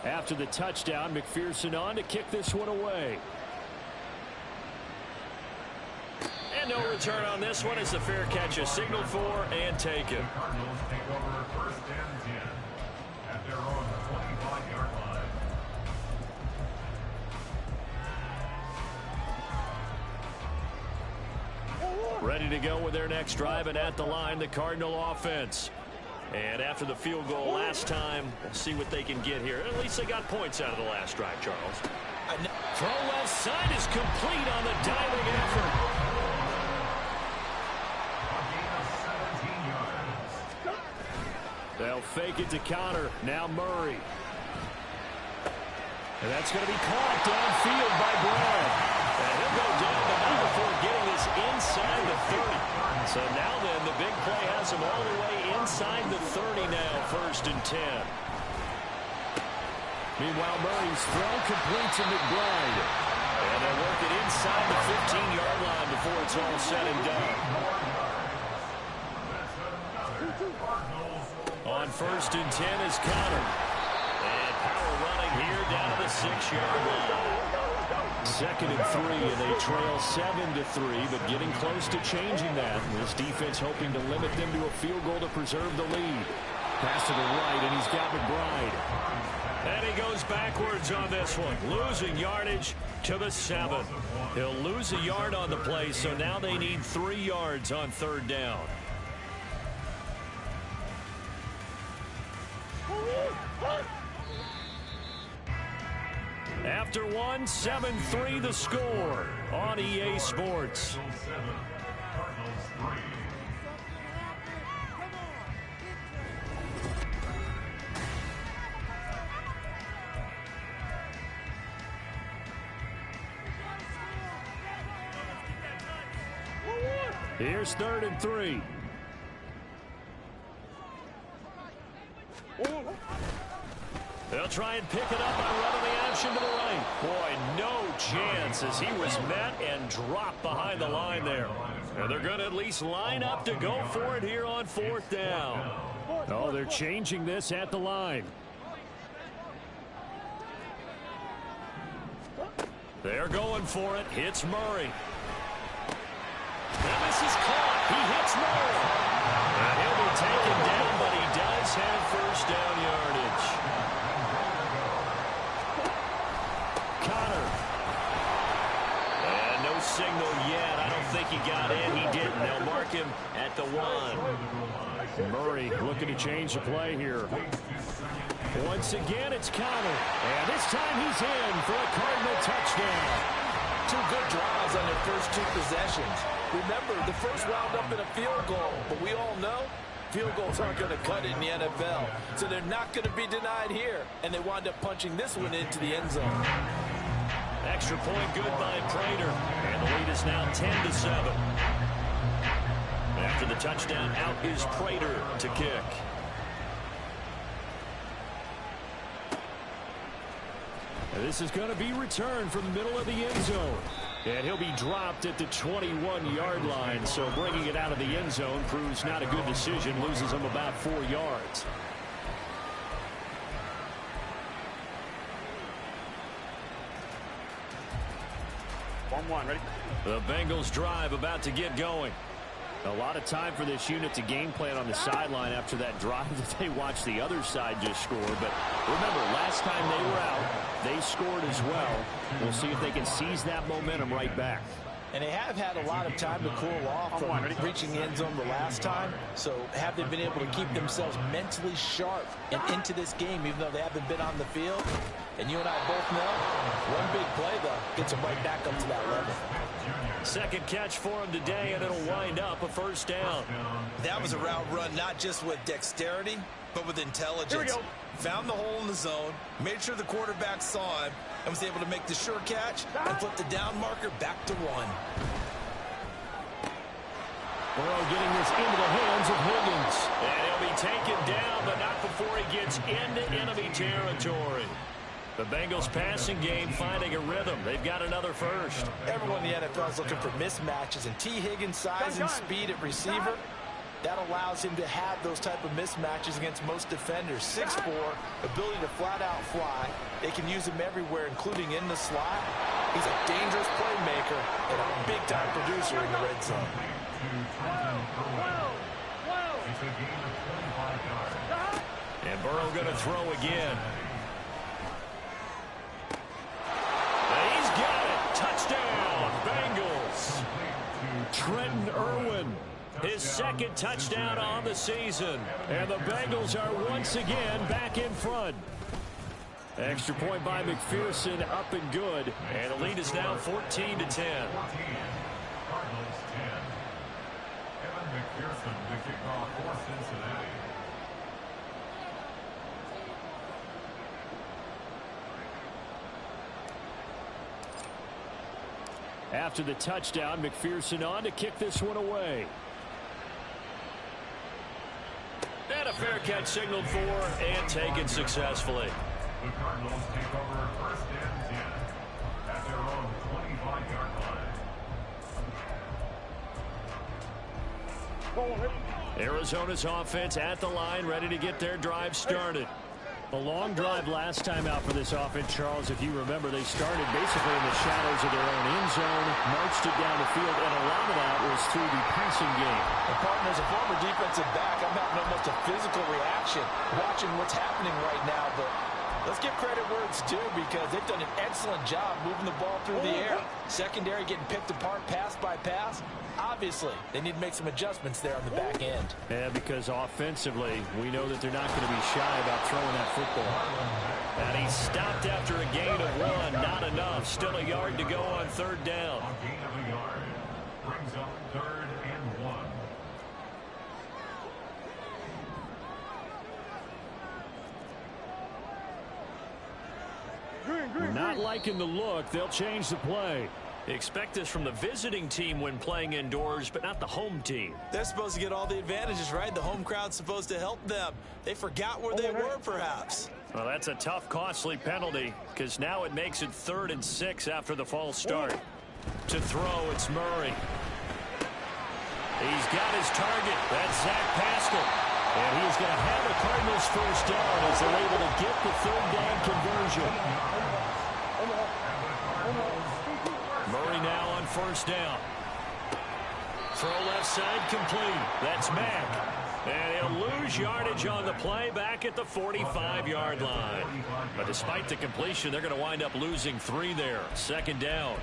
After the touchdown, McPherson on to kick this one away. And no return on this one as the fair catch is signaled for and taken. Cardinals take over 1st and 10 at their own 25-yard line. Ready to go with their next drive, and at the line, the Cardinal offense. And after the field goal last time, we'll see what they can get here. At least they got points out of the last drive, Charles. Throw left side is complete on the diving effort. They'll fake it to Connor. Now Murray. And that's going to be caught downfield by Brown. And he'll go down, but not before getting this inside the 30. So now then, the big play has him all the way inside the 30 now, 1st and 10. Meanwhile, Murray's throw complete to McBride. And they'll work it inside the 15-yard line before it's all said and done. On 1st and 10 is Connor. And power running here down to the 6-yard line. 2nd and 3, and they trail 7-3, but getting close to changing that. This defense hoping to limit them to a field goal to preserve the lead. Pass to the right, and he's got McBride. And he goes backwards on this one, losing yardage to the 7. He'll lose a yard on the play, so now they need 3 yards on 3rd down. After one, 7-3 the score on EA Sports. Here's 3rd and 3. They'll try and pick it up by running the option to the right. Boy, no chance as he was met and dropped behind the line there. And they're going to at least line up to go for it here on 4th down. Oh, they're changing this at the line. They're going for it. Hits Murray. And this is caught. He hits Murray. And he'll be taken down, but he does have 1st down yardage. Connor. And no signal yet. I don't think he got in. He didn't. They'll mark him at the 1. Murray looking to change the play here. Once again, it's Connor. And this time he's in for a Cardinal touchdown. 2 good drives on their first 2 possessions. Remember, the first wound up in a field goal, but we all know field goals aren't going to cut it in the NFL. So they're not going to be denied here, and they wind up punching this one into the end zone. Extra point good by Prater, and the lead is now 10-7. After the touchdown, out is Prater to kick. And this is going to be returned from the middle of the end zone. And he'll be dropped at the 21-yard line, so bringing it out of the end zone proves not a good decision, loses him about 4 yards. One, ready? The Bengals drive about to get going. A lot of time for this unit to game plan on the sideline after that drive that they watched the other side just score. But remember, last time they were out, they scored as well. We'll see if they can seize that momentum right back. And they have had a lot of time to cool off from reaching the end zone the last time. So have they been able to keep themselves mentally sharp and into this game, even though they haven't been on the field? And you and I both know, one big play, though, gets them right back up to that level. Second catch for him today, and it'll wind up a 1st down. That was a route run not just with dexterity, but with intelligence. Found the hole in the zone, made sure the quarterback saw him, and was able to make the sure catch and flip the down marker back to 1. Burrow getting this into the hands of Higgins. And he'll be taken down, but not before he gets into enemy territory. The Bengals passing game finding a rhythm. They've got another 1st. Everyone in the NFL is looking for mismatches, and T. Higgins' size and speed at receiver That allows him to have those type of mismatches against most defenders. 6'4", ability to flat-out fly. They can use him everywhere, including in the slot. He's a dangerous playmaker and a big-time producer in the red zone. And Burrow going to throw again. And he's got it. Touchdown, Bengals. Trenton Irwin, his second touchdown on the season. And the Bengals are once again back in front. Extra point by McPherson, up and good. And the lead is now 14-10. Cardinals 10. Evan McPherson, the kickoff for Cincinnati. After the touchdown, McPherson on to kick this one away. And a fair catch signaled for and taken successfully. The Cardinals take over first and 10 at their own 25-yard line. Arizona's offense at the line, ready to get their drive started. A long drive last time out for this offense, Charles. If you remember, they started basically in the shadows of their own end zone, marched it down the field, and a lot of that was through the passing game. And partner, as a former defensive back, I'm having almost a physical reaction watching what's happening right now. But let's give credit where it's due, because they've done an excellent job moving the ball through the air. Secondary getting picked apart pass by pass. Obviously, they need to make some adjustments there on the back end. Yeah, because offensively, we know that they're not going to be shy about throwing that football. And he stopped after a gain of 1. Not enough. Still a yard to go on third down. A gain of a yard brings up 3rd and 1. Not liking the look. They'll change the play. Expect this from the visiting team when playing indoors, but not the home team. They're supposed to get all the advantages, right? The home crowd's supposed to help them. They forgot where they were, perhaps. Well, that's a tough, costly penalty, because now it makes it 3rd and 6 after the false start. To throw, it's Murray. He's got his target. That's Zach Pascal. And he's going to have the Cardinals first down as they're able to get the 3rd down conversion. Murray now on first down. Throw left side complete. That's Mack. And he'll lose yardage on the play back at the 45-yard line. But despite the completion, they're going to wind up losing 3 there. 2nd down.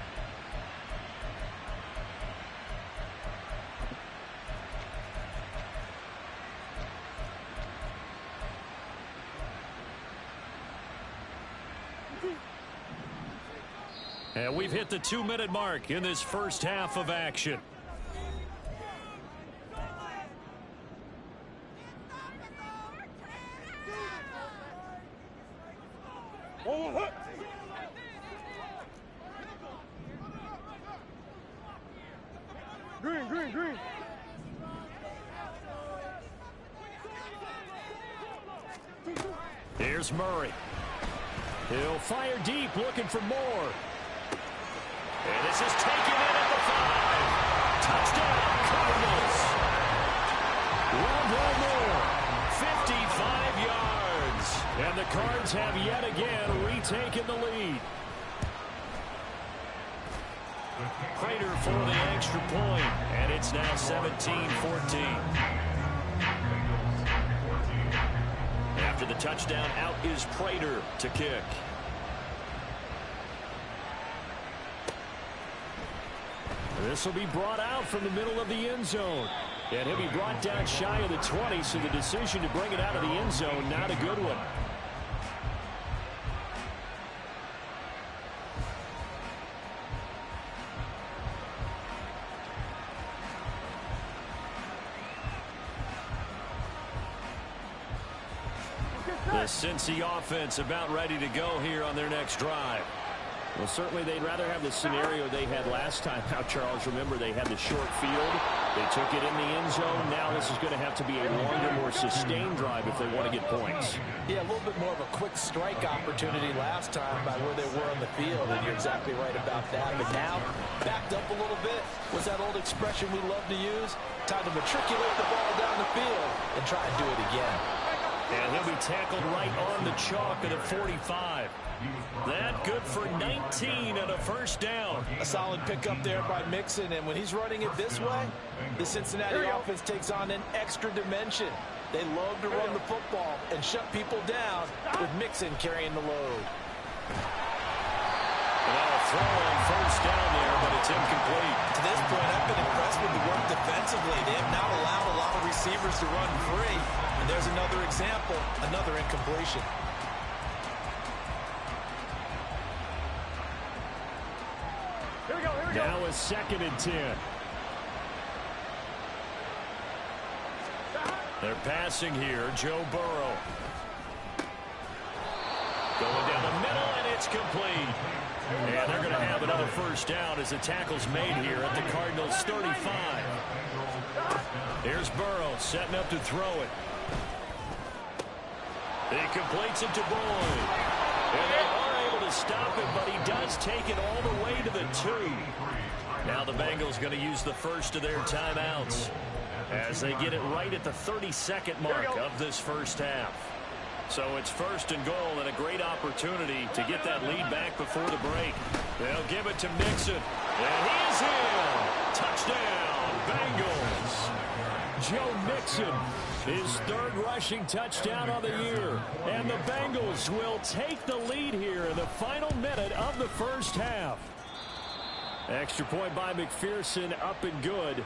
And we've hit the 2-minute mark in this first half of action. Green. Here's Murray. He'll fire deep, looking for more. And this is taken in at the 5. Touchdown, Cardinals. Rondale Moore, 55 yards. And the Cards have yet again retaken the lead. Prater for the extra point, and it's now 17-14. After the touchdown, out is Prater to kick. This will be brought out from the middle of the end zone. And he'll be brought down shy of the 20, so the decision to bring it out of the end zone, not a good one. The Cincy offense about ready to go here on their next drive. Well, certainly they'd rather have the scenario they had last time out, Charles. Remember, they had the short field. They took it in the end zone. Now this is going to have to be a longer, more sustained drive if they want to get points. Yeah, a little bit more of a quick strike opportunity last time by where they were on the field, and you're exactly right about that. But now, backed up a little bit, was that old expression we love to use? Time to matriculate the ball down the field and try and do it again. And he'll be tackled right on the chalk at the 45. That good for 19 and a first down. A solid pickup there by Mixon, and when he's running it this way, the Cincinnati offense takes on an extra dimension. They love to run the football and shut people down with Mixon carrying the load. Well, a throw on first down there, but it's incomplete. To this point, I've been impressed with the work defensively. They have not allowed a lot of receivers to run free. And there's another example, another incompletion. Now a 2nd and 10. They're passing here. Joe Burrow. Going down the middle, and it's complete. And they're going to have another first down as the tackle's made here at the Cardinals' 35. Here's Burrow setting up to throw it. He completes it to Boyd. And they are able to stop him, but he does take it all the way to the 2. Now the Bengals going to use the first of their timeouts as they get it right at the 32nd mark of this first half. So it's 1st and goal and a great opportunity to get that lead back before the break. They'll give it to Mixon. And he is in. Touchdown, Bengals. Joe Mixon, his 3rd rushing touchdown of the year. And the Bengals will take the lead here in the final minute of the first half. Extra point by McPherson, up and good.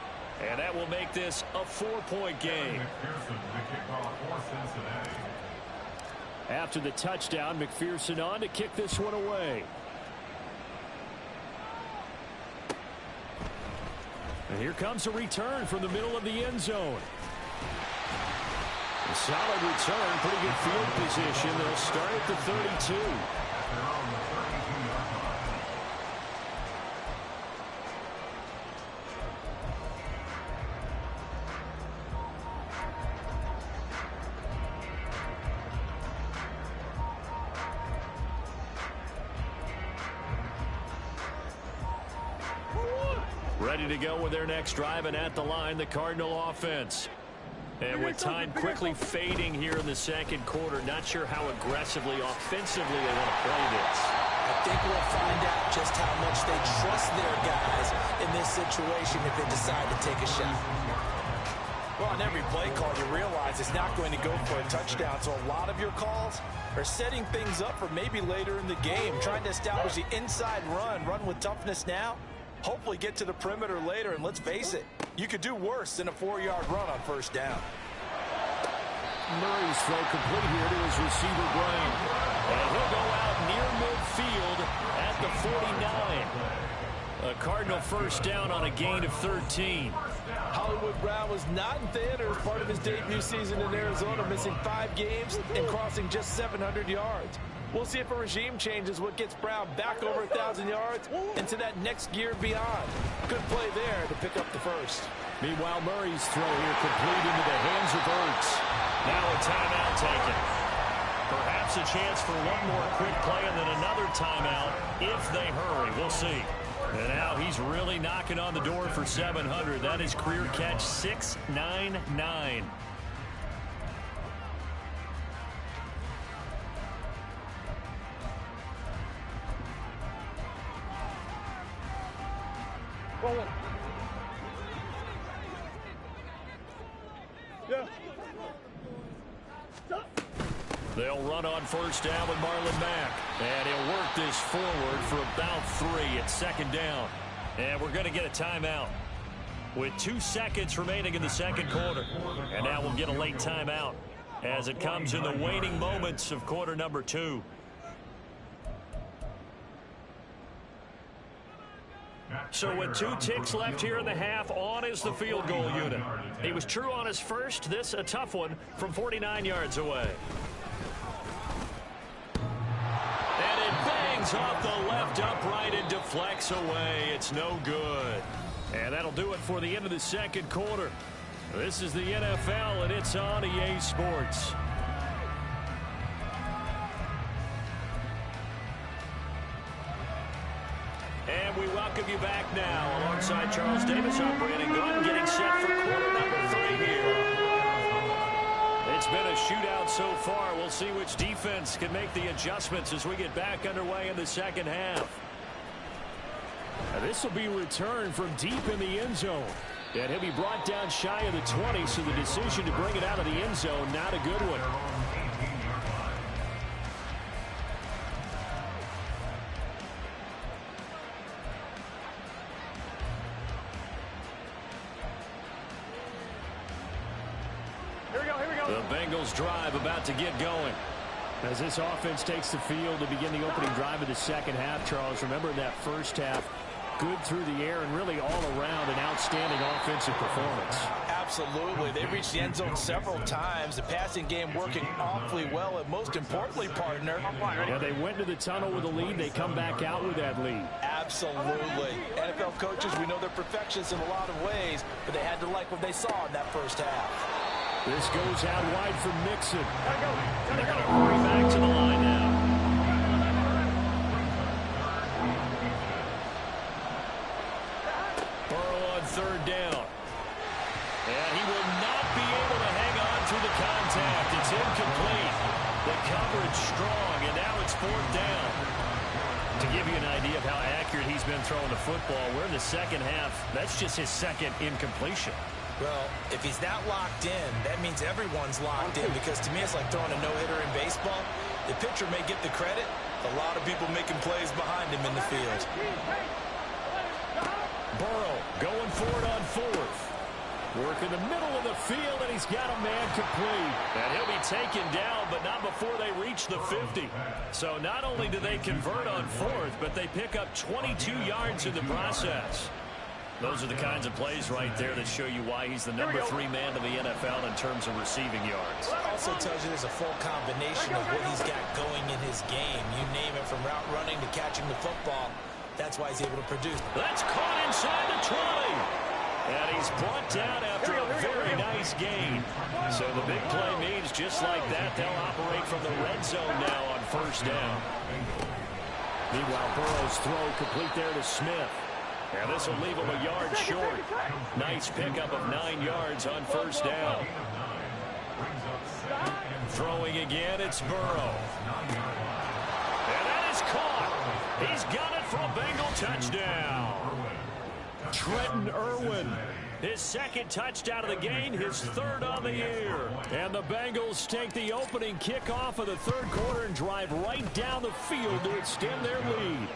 And that will make this a 4-point game. McPherson, the kickoff for Cincinnati. After the touchdown, McPherson on to kick this one away. And here comes a return from the middle of the end zone. A solid return, pretty good field position. They'll start at the 32. Ready to go with their next drive, and at the line, the Cardinal offense. And with time quickly fading here in the second quarter, not sure how aggressively, offensively they want to play this. I think we'll find out just how much they trust their guys in this situation if they decide to take a shot. Well, on every play call, you realize it's not going to go for a touchdown, so a lot of your calls are setting things up for maybe later in the game, trying to establish the inside run with toughness now. Hopefully get to the perimeter later, and let's face it, you could do worse than a 4-yard run on first down. Murray's throw complete here to his receiver, Brown. And he'll go out near midfield at the 49. A Cardinal first down on a gain of 13. Hollywood Brown was not in theater as part of his debut season in Arizona, missing 5 games and crossing just 700 yards. We'll see if a regime change is what gets Brown back over 1,000 yards into that next gear beyond. Good play there to pick up the first. Meanwhile, Murray's throw here complete into the hands of Ertz. Now a timeout taken. Perhaps a chance for one more quick play and then another timeout if they hurry. We'll see. And now he's really knocking on the door for 700. That is career catch 699. Yeah. They'll run on first down with Marlon Mack. And he'll work this forward for about 3 at 2nd down. And we're going to get a timeout with 2 seconds remaining in the second quarter. And now we'll get a late timeout as it comes in the waning moments of quarter number 2. So with 2 ticks left here in the half, on is the field goal unit. He was true on his first. This a tough one from 49 yards away. And it bangs off the left upright and deflects away. It's no good. And that'll do it for the end of the second quarter. This is the NFL, and it's on EA Sports. And we welcome you back now. Alongside Charles Davis, I'm Brandon Gunn, getting set for quarter number 3 here. It's been a shootout so far. We'll see which defense can make the adjustments as we get back underway in the second half. This will be returned from deep in the end zone. And he'll be brought down shy of the 20, so the decision to bring it out of the end zone, not a good one. The Bengals drive about to get going. As this offense takes the field to begin the opening drive of the second half, Charles, remember in that first half, good through the air and really all around an outstanding offensive performance. Absolutely. They reached the end zone several times. The passing game working awfully well, and most importantly, partner. Yeah, they went to the tunnel with a lead. They come back out with that lead. Absolutely. NFL coaches, we know they're perfectionists in a lot of ways, but they had to like what they saw in that first half. This goes out wide for Mixon. They're going to hurry back to the line now. Burrow on third down. And he will not be able to hang on through the contact. It's incomplete. The coverage strong, and now it's fourth down. To give you an idea of how accurate he's been throwing the football, we're in the second half. That's just his second incompletion. Well, if he's not locked in, that means everyone's locked in, because to me it's like throwing a no-hitter in baseball. The pitcher may get the credit, a lot of people making plays behind him in the field. Burrow going for it on fourth. Work in the middle of the field, and he's got a man complete. And he'll be taken down, but not before they reach the 50. So not only do they convert on fourth, but they pick up 22 yards in the process. Those are the kinds of plays right there that show you why he's the number 3 man in the NFL in terms of receiving yards. It also tells you there's a full combination of what he's got going in his game. You name it, from route running to catching the football. That's why he's able to produce. That's caught inside the 20. And he's brought down after a very nice gain. So the big play means just like that, they'll operate from the red zone now on first down. Meanwhile, Burrow's throw complete there to Smith. And this will leave him a yard short. Nice pickup of 9 yards on first down. Throwing again, it's Burrow. And that is caught. He's got it for a Bengal touchdown. Trenton Irwin, his second touchdown of the game, his third on the year. And the Bengals take the opening kickoff of the third quarter and drive right down the field to extend their lead.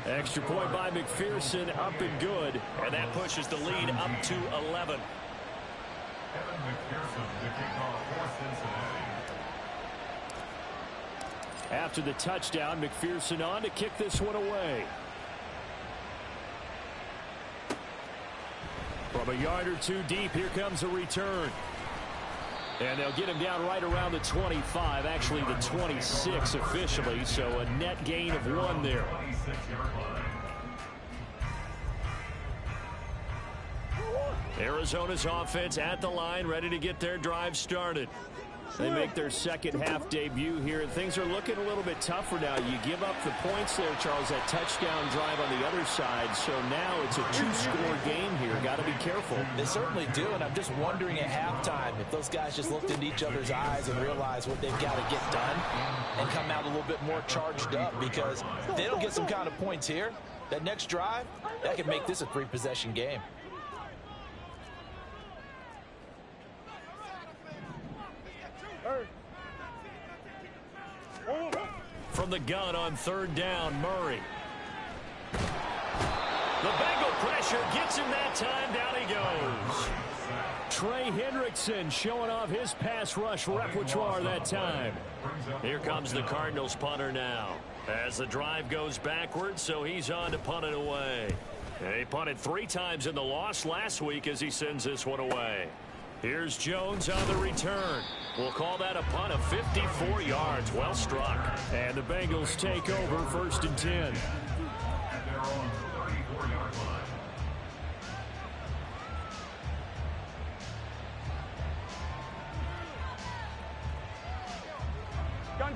Extra point by McPherson, up and good, and that pushes the lead up to 11. Evan McPherson to kick off for Cincinnati. After the touchdown, McPherson on to kick this one away. From a yard or two deep, here comes a return. And they'll get him down right around the 25, actually the 26 officially, so a net gain of 1 there. Arizona's offense at the line, ready to get their drive started. They make their second half debut here, and things are looking a little bit tougher now. You give up the points there, Charles, that touchdown drive on the other side, so now it's a 2-score game here. Got to be careful. They certainly do, and I'm just wondering at halftime if those guys just looked into each other's eyes and realized what they've got to get done and come out a little bit more charged up, because if they don't get some kind of points here, that next drive, that could make this a 3-possession game. From the gun on third down, Murray. The Bengal pressure gets him that time. Down he goes. Trey Hendrickson showing off his pass rush repertoire that time. Here comes the Cardinals punter now. As the drive goes backwards, so he's on to punt it away. He punted 3 times in the loss last week as he sends this one away. Here's Jones on the return. We'll call that a punt of 54 yards. Well struck. And the Bengals take over 1st and 10. At their own 34-yard line.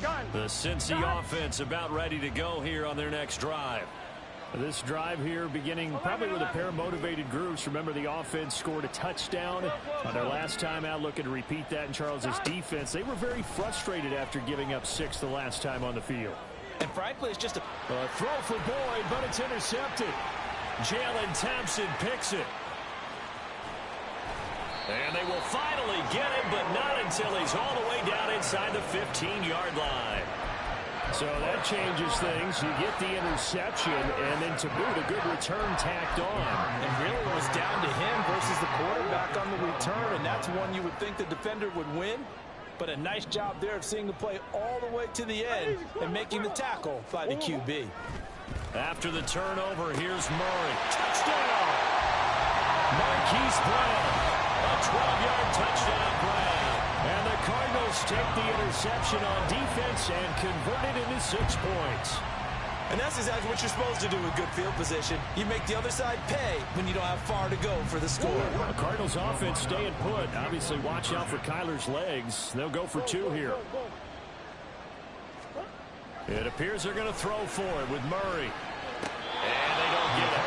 The Cincy offense about ready to go here on their next drive. This drive here beginning probably with a pair of motivated groups. Remember, the offense scored a touchdown on their last time out. Looking to repeat that in Charles's defense. They were very frustrated after giving up 6 the last time on the field. And frankly, it's just a throw for Boyd, but it's intercepted. Jalen Thompson picks it. And they will finally get him, but not until he's all the way down inside the 15-yard line. So that changes things. You get the interception, and then to boot, a good return tacked on. And really it was down to him versus the quarterback on the return, and that's one you would think the defender would win. But a nice job there of seeing the play all the way to the end and making the tackle by the QB. After the turnover, here's Murray. Touchdown! Marquise Brown. A 12-yard touchdown grab. And the Cardinals take the interception on defense and convert it into 6 points. And that's exactly what you're supposed to do with good field position. You make the other side pay when you don't have far to go for the score. The Cardinals offense staying put. Obviously, watch out for Kyler's legs. They'll go for 2 here. It appears they're going to throw for it with Murray. And they don't get it.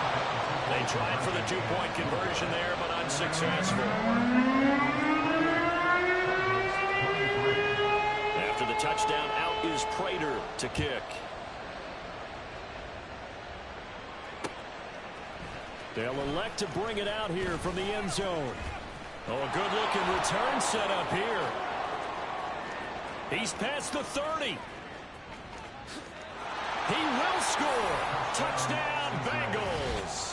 They tried for the 2-point conversion there, but unsuccessful. After the touchdown, out is Prater to kick. They'll elect to bring it out here from the end zone. Oh, a good-looking return set up here. He's past the 30. He will score. Touchdown, Bengals.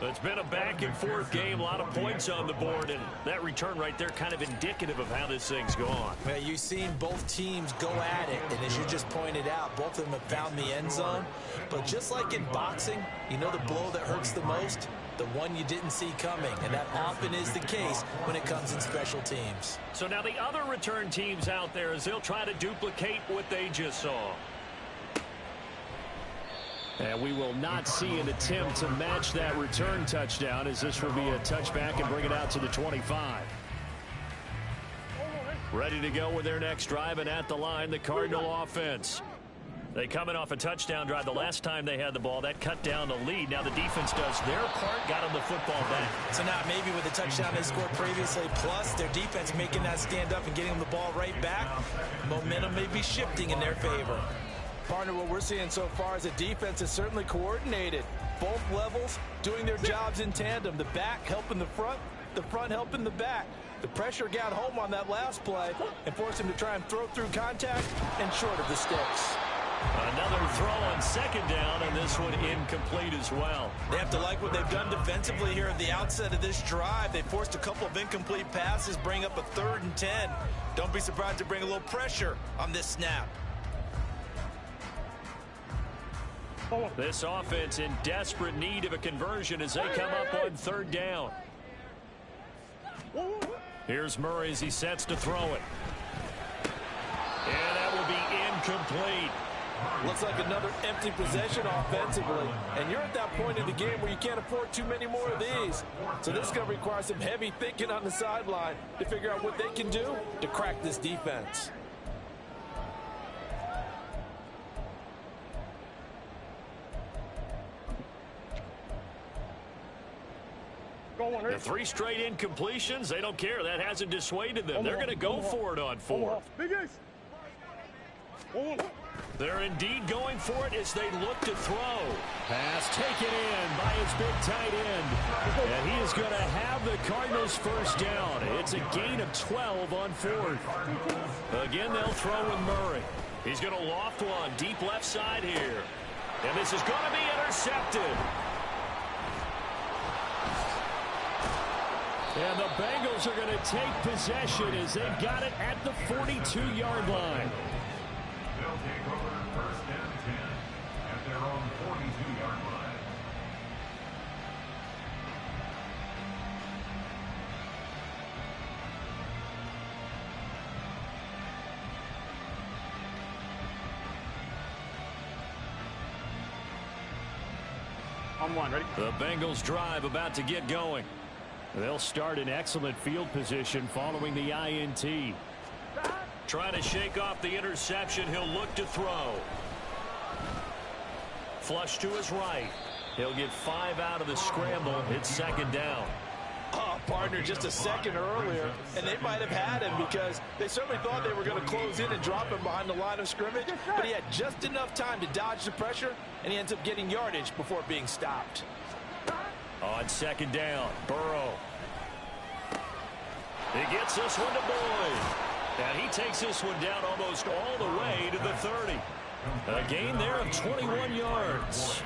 It's been a back-and-forth game, a lot of points on the board, and that return right there kind of indicative of how this thing's gone. Well, you've seen both teams go at it, and as you just pointed out, both of them have found the end zone. But just like in boxing, you know the blow that hurts the most? The one you didn't see coming, and that often is the case when it comes in special teams. So now the other return teams out there, as they'll try to duplicate what they just saw. And we will not see an attempt to match that return touchdown, as this will be a touchback and bring it out to the 25. Ready to go with their next drive, and at the line, the Cardinal offense. They come in off a touchdown drive the last time they had the ball. That cut down the lead. Now the defense does their part, got them the football back. So now maybe with the touchdown they scored previously, plus their defense making that stand up and getting them the ball right back, momentum may be shifting in their favor. Partner, what we're seeing so far is the defense is certainly coordinated. Both levels doing their jobs in tandem. The back helping the front helping the back. The pressure got home on that last play and forced him to try and throw through contact and short of the sticks. Another throw on second down, and this one incomplete as well. They have to like what they've done defensively here at the outset of this drive. They forced a couple of incomplete passes, bring up a 3rd and 10. Don't be surprised to bring a little pressure on this snap. This offense in desperate need of a conversion as they come up on 3rd down. Here's Murray as he sets to throw it. And that will be incomplete. Looks like another empty possession offensively. And you're at that point in the game where you can't afford too many more of these. So this is going to require some heavy thinking on the sideline to figure out what they can do to crack this defense. The 3 straight incompletions, they don't care. That hasn't dissuaded them. They're going to go for it on 4th. They're indeed going for it as they look to throw. Pass taken in by his big tight end. And he is going to have the Cardinals first down. It's a gain of 12 on 4th. Again, they'll throw with Murray. He's going to loft one deep left side here. And this is going to be intercepted. And the Bengals are going to take possession as they've got it at the 42-yard line. They'll take over 1st and 10 at their own 42-yard line. On 1, ready? The Bengals drive about to get going. They'll start in excellent field position following the INT. Trying to shake off the interception. He'll look to throw. Flush to his right. He'll get 5 out of the scramble. It's second down. Oh, partner, just a second earlier, and they might have had him because they certainly thought they were going to close in and drop him behind the line of scrimmage, but he had just enough time to dodge the pressure, and he ends up getting yardage before being stopped. On second down, Burrow. He gets this one to Boyd. And he takes this one down almost all the way to the 30. A gain there of 21 yards.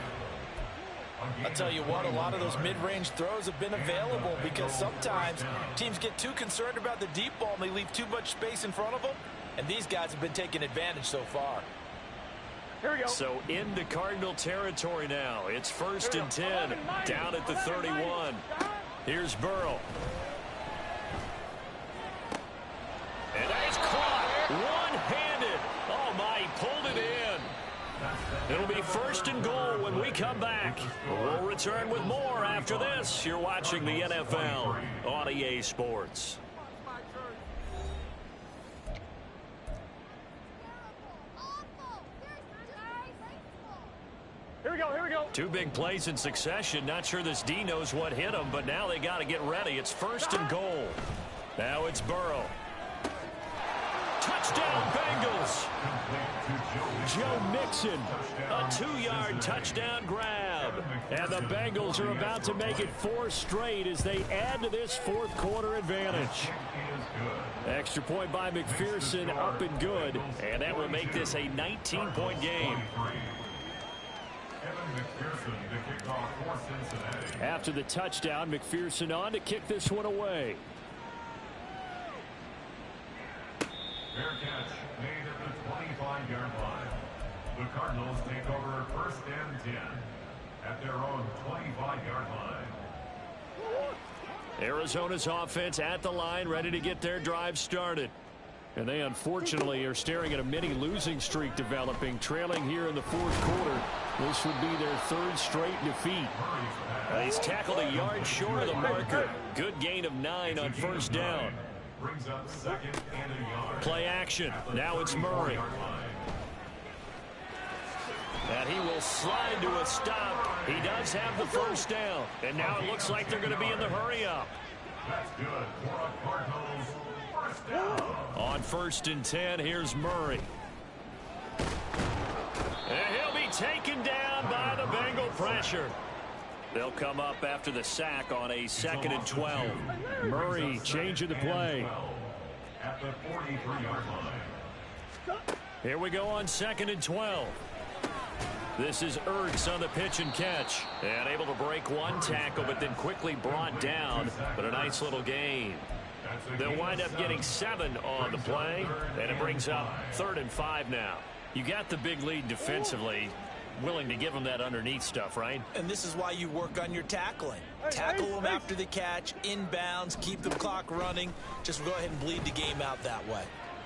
I'll tell you what, a lot of those mid-range throws have been available because sometimes teams get too concerned about the deep ball and they leave too much space in front of them, and these guys have been taking advantage so far. Here we go. So into Cardinal territory now. It's 1st and 10, down at the 31. Here's Burrow. And that's caught one-handed. Oh, my, he pulled it in. It'll be 1st and goal when we come back. We'll return with more after this. You're watching the NFL on EA Sports. Here we go, here we go. 2 big plays in succession. Not sure this D knows what hit him, but now they got to get ready. It's 1st and goal. Now it's Burrow. Touchdown, Bengals. Joe Mixon, a 2-yard touchdown grab. And the Bengals are about to make it 4 straight as they add to this 4th quarter advantage. Extra point by McPherson, up and good. And that will make this a 19-point game. After the touchdown, McPherson on to kick this one away. Fair catch made at the 25-yard line. The Cardinals take over 1st and 10 at their own 25-yard line. Arizona's offense at the line, ready to get their drive started. And they unfortunately are staring at a mini losing streak developing, trailing here in the 4th quarter. This would be their 3rd straight defeat. He's tackled a yard short of the marker. Good gain of 9 on 1st down. Brings up 2nd and a yard. Play action. Now it's Murray. And he will slide to a stop. He does have the 1st down. And now it looks like they're going to be in the hurry-up. That's good for a Cardinals 1st down. On 1st and 10, here's Murray. And he'll be taken down by the Bengal pressure. They'll come up after the sack on a 2nd and 12. Murray changing the play. At the 43-yard line. Here we go on 2nd and 12. This is Ertz on the pitch and catch. And able to break one tackle, but then quickly brought down. But a nice little gain. They'll wind up getting 7 on the play. And it brings up 3rd and 5 now. You got the big lead defensively. Willing to give them that underneath stuff, right? And this is why you work on your tackling. Tackle them after the catch, inbounds, keep the clock running. Just go ahead and bleed the game out that way.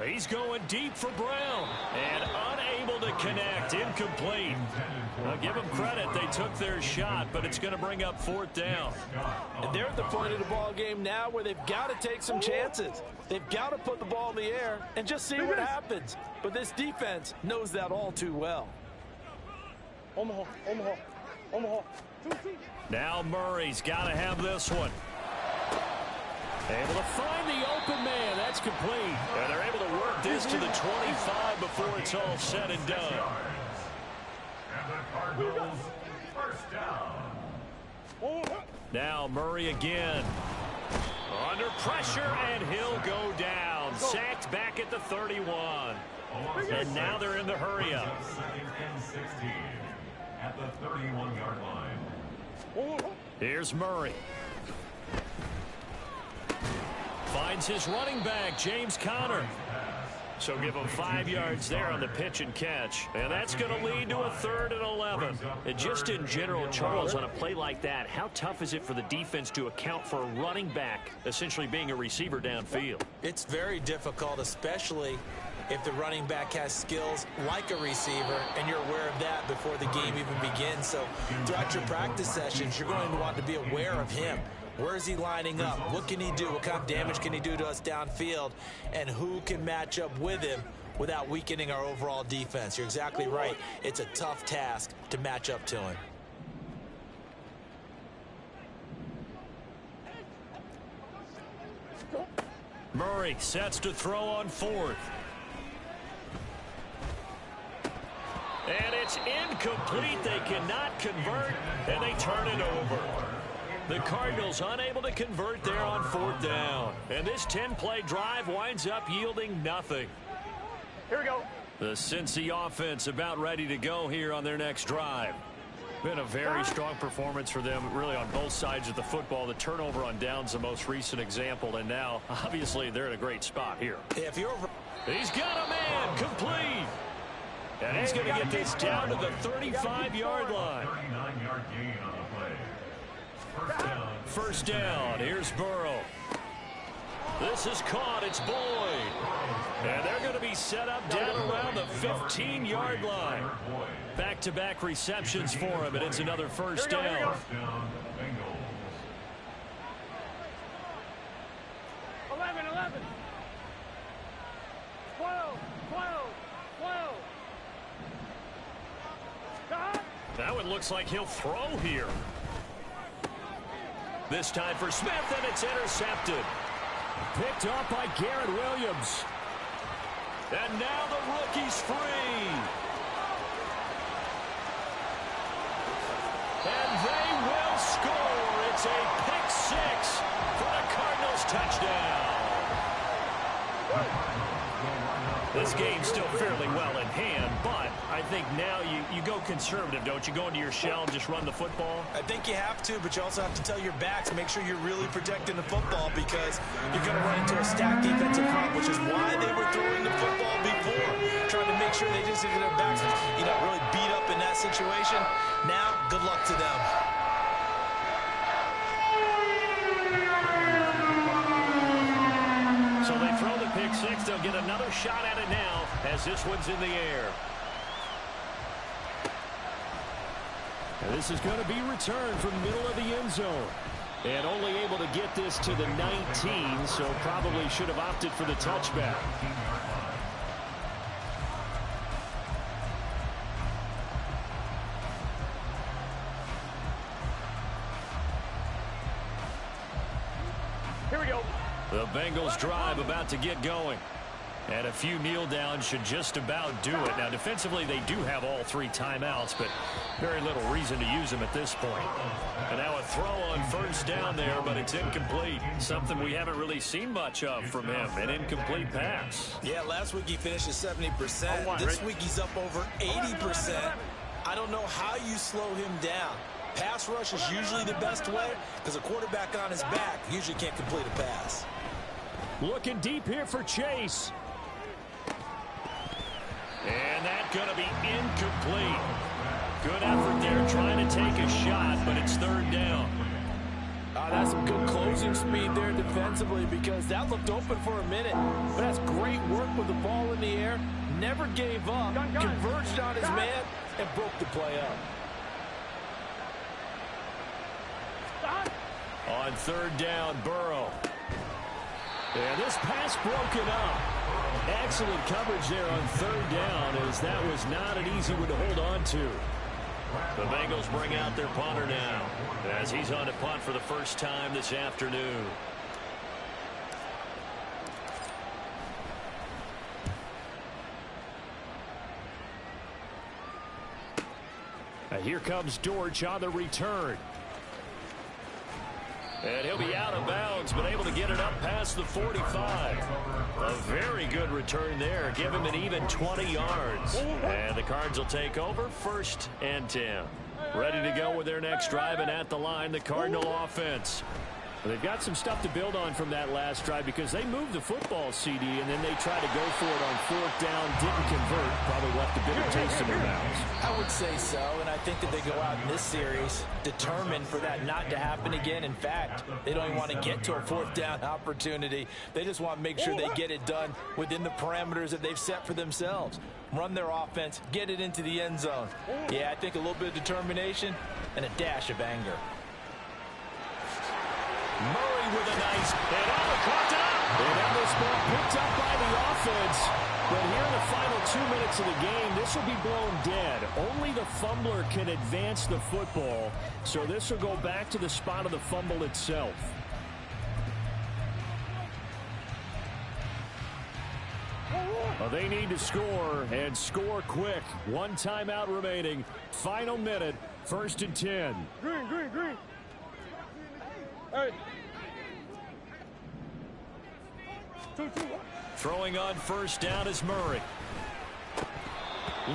He's going deep for Brown. And unable to connect. Incomplete. Well, give them credit. They took their shot, but it's going to bring up 4th down. And they're at the point of the ball game now where they've got to take some chances. They've got to put the ball in the air and just see what happens. But this defense knows that all too well. Omaha, Omaha, Omaha. Now Murray's got to have this one. Able to find the open man. That's complete. And they're able to work this to the 25 before it's all said and done. And the Cardinals 1st down. Now Murray again. Under pressure, and he'll go down. Sacked back at the 31. And now they're in the hurry-up. 2nd and 16 at the 31-yard line. Here's Murray. Finds his running back, James Conner. So give him 5 yards there on the pitch and catch. And that's going to lead to a 3rd and 11. And just in general, Charles, on a play like that, how tough is it for the defense to account for a running back essentially being a receiver downfield? It's very difficult, especially if the running back has skills like a receiver and you're aware of that before the game even begins. So throughout your practice sessions, you're going to want to be aware of him. Where is he lining up? What can he do? What kind of damage can he do to us downfield? And who can match up with him without weakening our overall defense? You're exactly right. It's a tough task to match up to him. Murray sets to throw on 4th. And it's incomplete. They cannot convert, and they turn it over. The Cardinals unable to convert there on 4th down. And this 10-play drive winds up yielding nothing. Here we go. The Cincy offense about ready to go here on their next drive. Been a very strong performance for them, really, on both sides of the football. The turnover on downs, the most recent example, and now, obviously, they're in a great spot here. If you're over... He's got a man, complete. And he's going to get this down to the 35-yard line. 39-yard gain on the play. First down, here's Burrow. This is caught, it's Boyd. And they're going to be set up down around the 15-yard line. Back-to-back receptions for him, and it's another first down. 11, 11. 12, 12, 12. Now it looks like he'll throw here. This time for Smith, and it's intercepted. Picked up by Garrett Williams. And now the rookie's free. And they will score. It's a pick 6 for the Cardinals touchdown. This game's still fairly well in hand, but I think now you go conservative, don't you? Go into your shell and just run the football? I think you have to, but you also have to tell your backs, make sure you're really protecting the football, because you're going to run into a stacked defensive front, which is why they were throwing the football before, trying to make sure they just get their backs, really beat up in that situation. Now, good luck to them. So they throw the pick 6. They'll get another shot at it now as this one's in the air. And this is going to be returned from the middle of the end zone. And only able to get this to the 19, so probably should have opted for the touchback. Here we go. The Bengals drive about to get going. And a few kneel downs should just about do it. Now, defensively, they do have all 3 timeouts, but very little reason to use them at this point. And now a throw on first down there, but it's incomplete. Something we haven't really seen much of from him, an incomplete pass. Yeah, last week he finished at 70%. This week he's up over 80%. I don't know how you slow him down. Pass rush is usually the best way, because a quarterback on his back usually can't complete a pass. Looking deep here for Chase. And that's going to be incomplete. Good effort there trying to take a shot, but it's third down. That's some good closing speed there defensively, because that looked open for a minute. But that's great work with the ball in the air. Never gave up, converged on his man, and broke the play up. On third down, Burrow. And this pass broken up. Excellent coverage there on third down, as that was not an easy one to hold on to. The Bengals bring out their punter now, as he's on to punt for the first time this afternoon. And here comes Dortch on the return. And he'll be out of bounds, but able to get it up past the 45. A very good return there. Give him an even 20 yards. And the Cards will take over, 1st and 10. Ready to go with their next drive, and at the line, the Cardinal offense. They've got some stuff to build on from that last drive, because they moved the football, CD, and then they tried to go for it on 4th down, didn't convert, probably left a bitter taste in their mouths. I would say so, and I think that they go out in this series determined for that not to happen again. In fact, they don't even want to get to a 4th down opportunity. They just want to make sure they get it done within the parameters that they've set for themselves. Run their offense, get it into the end zone. Yeah, I think a little bit of determination and a dash of anger. Murray with a nice, and Allen coughed it up. And now this ball picked up by the offense. But here in the final 2 minutes of the game, this will be blown dead. Only the fumbler can advance the football. So this will go back to the spot of the fumble itself. Well, they need to score, and score quick. One timeout remaining. Final minute, 1st and 10. Green. Hey. 2. Throwing on first down is Murray.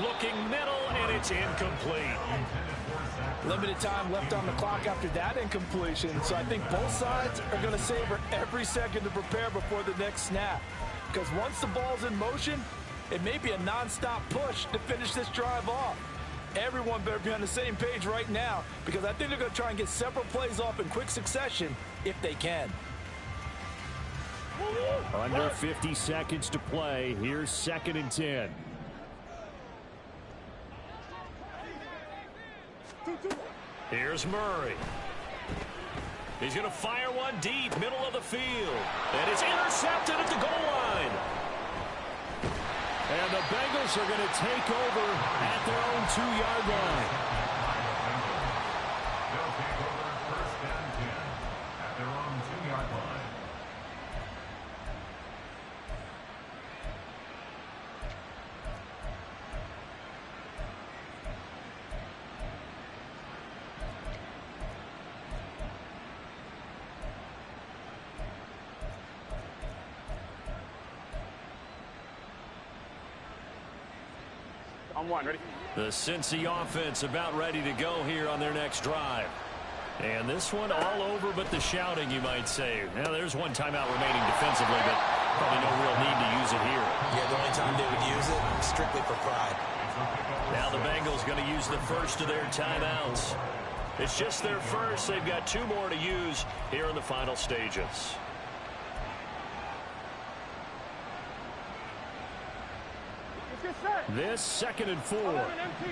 Looking middle, and it's incomplete. Limited time left on the clock after that incompletion. So I think both sides are going to savor every second to prepare before the next snap. Because once the ball's in motion, it may be a nonstop push to finish this drive off. Everyone better be on the same page right now, because I think they're going to try and get several plays off in quick succession if they can. Under 50 seconds to play. Here's 2nd and 10. Here's Murray. He's going to fire one deep, middle of the field. And it's intercepted at the goal line. And the Bengals are going to take over at their own 2-yard line. They'll take over 1st and 10 at their own 2-yard line. On 1, ready? The Cincy offense about ready to go here on their next drive. And this one all over but the shouting, you might say. Now, there's one timeout remaining defensively, but probably no real need to use it here. Yeah, the only time they would use it, strictly for pride. Now the Bengals going to use the first of their timeouts. It's just their first. They've got 2 more to use here in the final stages. Let's get set. This 2nd and 4. 11 MT.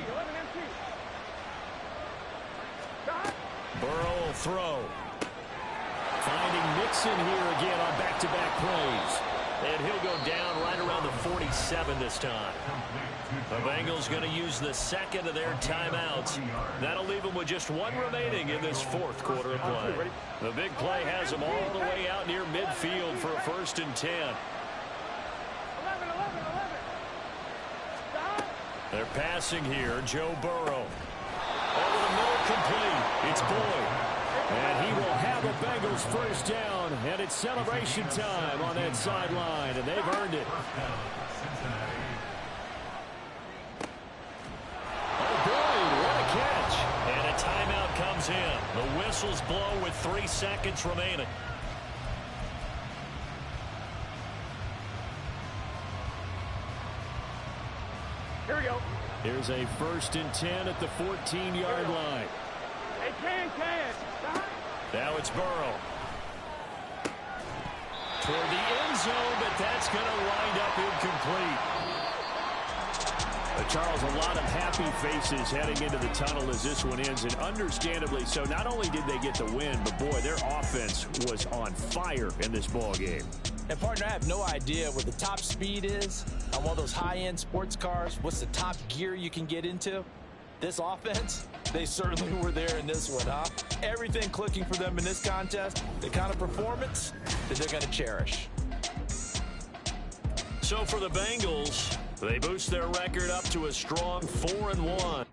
Burrow will throw. Finding Mixon here again on back-to-back plays. And he'll go down right around the 47 this time. The Bengals going to use the 2nd of their timeouts. That'll leave them with just 1 remaining in this 4th quarter of play. The big play has them all the way out near midfield for a 1st and 10. 11. They're passing here. Joe Burrow. Over the middle, complete. It's Boyd. And he will have a Bengals 1st down. And it's celebration time on that sideline. And they've earned it. Oh, Boyd, what a catch. And a timeout comes in. The whistles blow with 3 seconds remaining. Here we go. Here's a 1st and 10 at the 14-yard line. Hey, can. Now it's Burrow. Toward the end zone, but that's going to wind up incomplete. Charles, a lot of happy faces heading into the tunnel as this one ends, and understandably so. Not only did they get the win, but boy, their offense was on fire in this ball game. And partner, I have no idea what the top speed is on one of those high-end sports cars. What's the top gear you can get into? This offense, they certainly were there in this one, huh? Everything clicking for them in this contest, the kind of performance that they're going to cherish. So for the Bengals, they boost their record up to a strong 4-1.